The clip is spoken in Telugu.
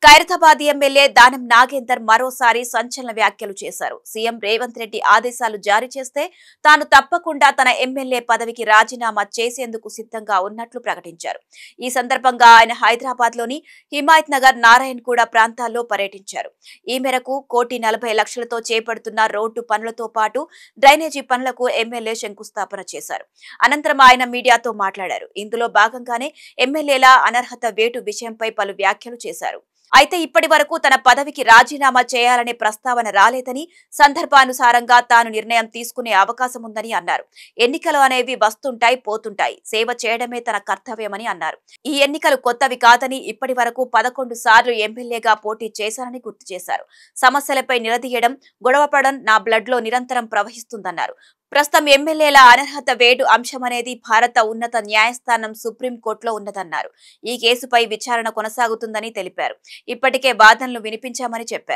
ఖైరతాబాద్ ఎమ్మెల్యే దానం నాగేందర్ మరోసారి సంచలన వ్యాఖ్యలు చేశారు. సీఎం రేవంత్ రెడ్డి ఆదేశాలు జారీ చేస్తే తాను తప్పకుండా తన ఎమ్మెల్యే పదవికి రాజీనామా చేసేందుకు సిద్ధంగా ఉన్నట్లు ప్రకటించారు. ఈ సందర్భంగా ఆయన హైదరాబాద్ లోని హిమాయత్ నగర్, నారాయణగూడ ప్రాంతాల్లో పర్యటించారు. ఈ మేరకు 1,40,00,000తో చేపడుతున్న రోడ్డు పనులతో పాటు డ్రైనేజీ పనులకు ఎమ్మెల్యే శంకుస్థాపన చేశారు. అనంతరం ఆయన మీడియాతో మాట్లాడారు. ఇందులో భాగంగానే ఎమ్మెల్యేల అనర్హత వేటు విషయంపై పలు వ్యాఖ్యలు చేశారు. అయితే ఇప్పటి వరకు తన పదవికి రాజీనామా చేయాలనే ప్రస్తావన రాలేదని, సందర్భానుసారంగా తాను నిర్ణయం తీసుకునే అవకాశం ఉందని అన్నారు. ఎన్నికలు అనేవి వస్తుంటాయి, పోతుంటాయి. సేవ చేయడమే తన కర్తవ్యమని అన్నారు. ఈ ఎన్నికలు కొత్తవి కాదని, ఇప్పటి వరకు 11 సార్లు ఎమ్మెల్యేగా పోటీ చేశానని గుర్తు చేశారు. సమస్యలపై నిలదీయడం, గొడవపడడం నా బ్లడ్ లో నిరంతరం ప్రవహిస్తుందన్నారు. ప్రస్తుతం ఎమ్మెల్యేల అనర్హత వేటు అంశమనేది భారత ఉన్నత న్యాయస్థానం సుప్రీంకోర్టులో ఉన్నదన్నారు. ఈ కేసుపై విచారణ కొనసాగుతుందని తెలిపారు. ఇప్పటికే వాదనలు వినిపించామని చెప్పారు.